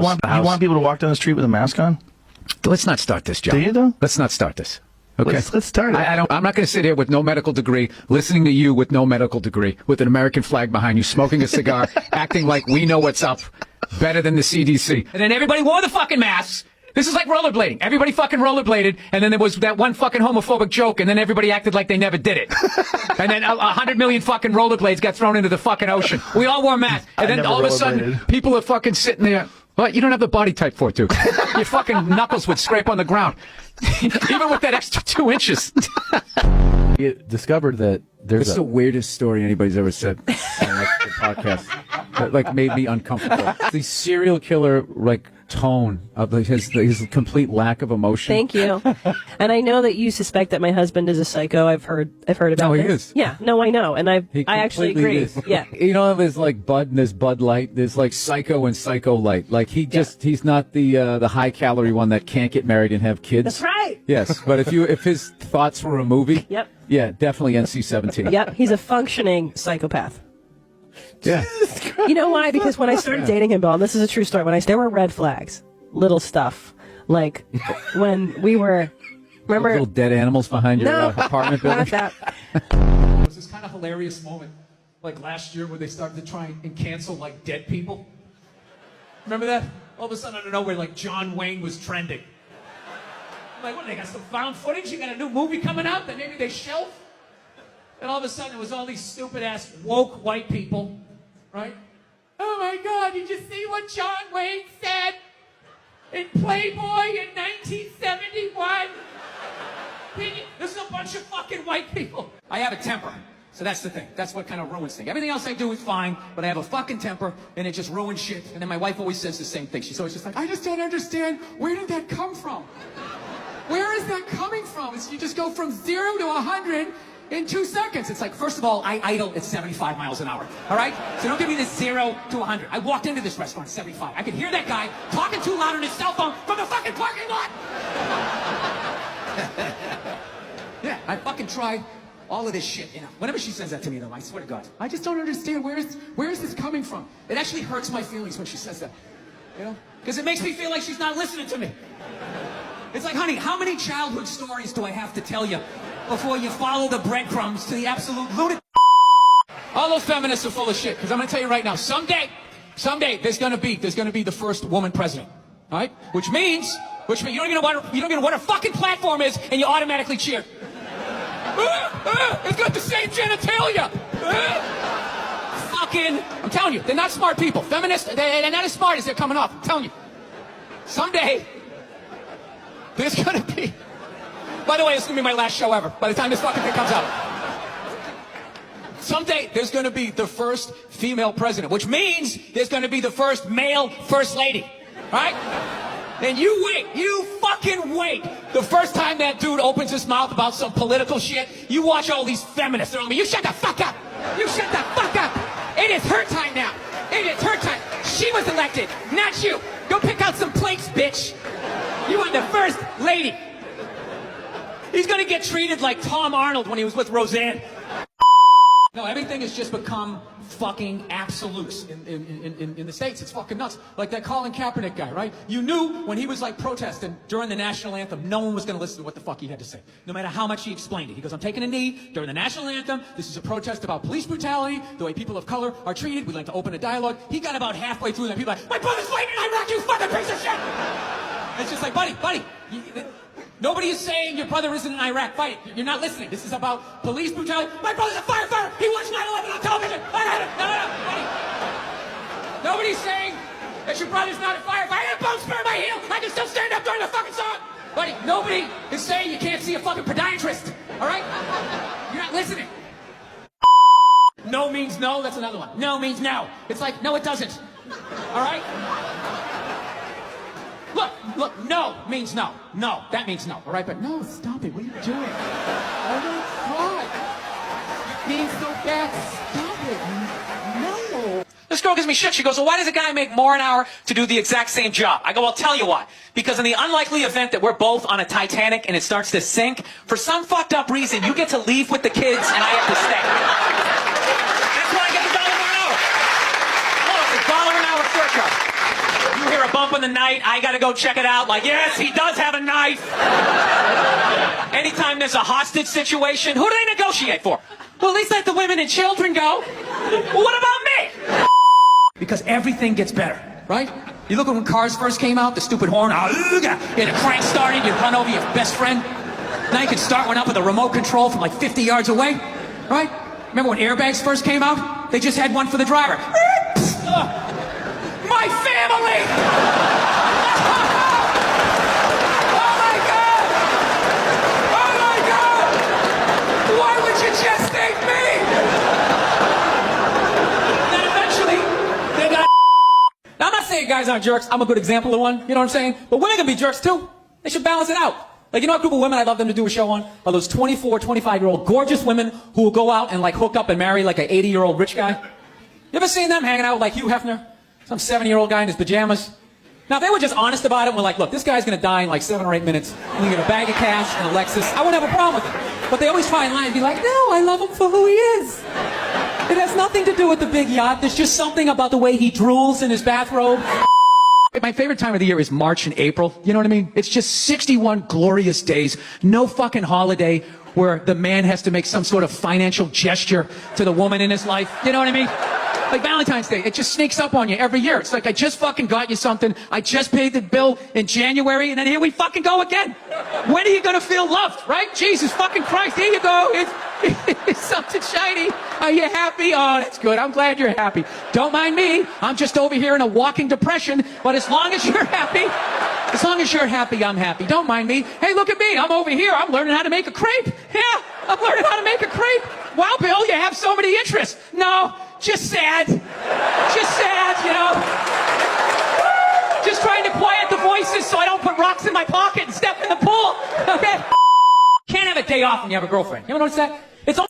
You want people to walk down the street with a mask on? Let's not start this, John. Do you, though? Let's not start this. Okay. Let's start it. I'm not going to sit here with no medical degree, listening to you with no medical degree, with an American flag behind you, smoking a cigar, acting like we know what's up, better than the CDC. And then everybody wore the fucking masks. This is like rollerblading. Everybody fucking rollerbladed, and then there was that one fucking homophobic joke, and then everybody acted like they never did it. And then 100 million fucking rollerblades got thrown into the fucking ocean. We all wore masks. And then all of a sudden, people are fucking sitting there. What? You don't have the body type for it, dude. Your fucking knuckles would scrape on the ground. Even with that extra 2 inches. You discovered that there's It's the weirdest story anybody's ever said on like, the podcast. That like made me uncomfortable. The serial killer like tone of his complete lack of emotion. Thank you. And I know that you suspect that my husband is a psycho. I've heard about No, he this. is. Yeah, no, I know, and I actually completely agree. is. Yeah. You know, there's like Bud and there's Bud Light. There's like Psycho and Psycho Light. Like he's not the high calorie one that can't get married and have kids. That's right. Yes, but if his thoughts were a movie, Yep. yeah, definitely NC-17. Yep, he's a functioning psychopath. Yeah. You know why? Because when I started dating him, Bill, and this is a true story, there were red flags, little stuff, like when we were, remember? Little dead animals behind your apartment building. Not that. It was this kind of hilarious moment, like last year, where they started to try and cancel like dead people. Remember that? All of a sudden, out of nowhere, like John Wayne was trending. I'm like, what? They got some found footage? You got a new movie coming out that maybe they shelf? And all of a sudden, it was all these stupid ass woke white people, right? Oh my God! Did you see what John Wayne said in Playboy in 1971? This is a bunch of fucking white people. I have a temper. So that's the thing. That's what kind of ruins things. Everything else I do is fine, but I have a fucking temper, and it just ruins shit. And then my wife always says the same thing. She's always just like, I just don't understand. Where did that come from? Where is that coming from? You just go from 0 to 100 in 2 seconds. It's like, first of all, I idle at 75 miles an hour. All right? So don't give me this 0 to 100. I walked into this restaurant at 75. I could hear that guy talking too loud on his cell phone from the fucking parking lot. Yeah, I fucking tried all of this shit, you know. Whenever she says that to me, though, I swear to God, I just don't understand where is this coming from? It actually hurts my feelings when she says that, you know? Because it makes me feel like she's not listening to me. It's like, honey, how many childhood stories do I have to tell you before you follow the breadcrumbs to the absolute lunatic? All those feminists are full of shit, because I'm going to tell you right now, someday, there's going to be the first woman president, all right? Which means you don't even know what her fucking platform is, and you automatically cheer. It's got the same genitalia. Fucking, I'm telling you, they're not smart people. Feminists, they're not as smart as they're coming off. I'm telling you. Someday, there's gonna be. By the way, it's gonna be my last show ever. By the time this fucking thing comes out. Someday, there's gonna be the first female president, which means there's gonna be the first male first lady. Right? And you wait, you fucking wait. The first time that dude opens his mouth about some political shit, you watch all these feminists. They're on me. You shut the fuck up. You shut the fuck up. It is her time now. It is her time. She was elected, not you. Go pick out some plates, bitch. You are the first lady. He's gonna get treated like Tom Arnold when he was with Roseanne. No, everything has just become fucking absolutes in the States. It's fucking nuts. Like that Colin Kaepernick guy, right? You knew when he was like protesting during the national anthem, no one was going to listen to what the fuck he had to say. No matter how much he explained it. He goes, I'm taking a knee during the national anthem. This is a protest about police brutality, the way people of color are treated. We'd like to open a dialogue. He got about halfway through and people like, my brother's fighting in Iraq, you fucking piece of shit! It's just like, buddy, nobody is saying your brother isn't in Iraq. Fight it. You're not listening. This is about police brutality. My brother's a firefighter. He watched 9/11 on television. No, buddy. Nobody's saying that your brother's not a firefighter. I had a bone spur in my heel. I can still stand up during the fucking song. Buddy, nobody is saying you can't see a fucking podiatrist. All right? You're not listening. No means no. That's another one. No means no. It's like, no, it doesn't. All right? Look, no means no. No, that means no, all right? But no, stop it. What are you doing? Oh, my God. You mean so bad. Stop it. No. This girl gives me shit. She goes, well, why does a guy make more an hour to do the exact same job? I go, well, I'll tell you why. Because in the unlikely event that we're both on a Titanic and it starts to sink, for some fucked up reason, you get to leave with the kids and I have to stay. That's why I get $1 an hour. Oh, it's $1 an hour surcharge. You hear a bump in the night, I gotta go check it out. Like, yes, he does have a knife. Anytime there's a hostage situation, who do they negotiate for? Well, at least let the women and children go. Well, what about me? Because everything gets better, right? You look at when cars first came out, the stupid horn, you had a crank started, you'd run over your best friend. Now you can start one up with a remote control from like 50 yards away, right? Remember when airbags first came out? They just had one for the driver. My family! Oh my God! Oh my God! Why would you just take me? Then eventually, they got. Now I'm not saying guys aren't jerks. I'm a good example of one. You know what I'm saying? But women can be jerks too. They should balance it out. Like, you know what group of women I'd love them to do a show on? Are those 24, 25-year-old gorgeous women who will go out and like hook up and marry like an 80-year-old rich guy? You ever seen them hanging out with like Hugh Hefner? Some 70-year-old guy in his pajamas? Now, if they were just honest about it and were like, look, this guy's gonna die in like 7 or 8 minutes, and you get a bag of cash and a Lexus, I wouldn't have a problem with it. But they always try and lie and be like, no, I love him for who he is. It has nothing to do with the big yacht. There's just something about the way he drools in his bathrobe. My favorite time of the year is March and April. You know what I mean? It's just 61 glorious days. No fucking holiday where the man has to make some sort of financial gesture to the woman in his life. You know what I mean? Like Valentine's Day, it just sneaks up on you every year. It's like, I just fucking got you something. I just paid the bill in January, and then here we fucking go again. When are you gonna feel loved, right? Jesus fucking Christ, here you go. It's something shiny. Are you happy? Oh, that's good. I'm glad you're happy. Don't mind me. I'm just over here in a walking depression, but as long as you're happy, I'm happy. Don't mind me. Hey, look at me. I'm over here. I'm learning how to make a crepe. Yeah, I'm learning how to make a crepe. Wow, Bill, you have so many interests. No, just sad. Just sad, you know. Just trying to quiet the voices so I don't put rocks in my pocket and step in the pool. Okay? Can't have a day off when you have a girlfriend. You ever notice that?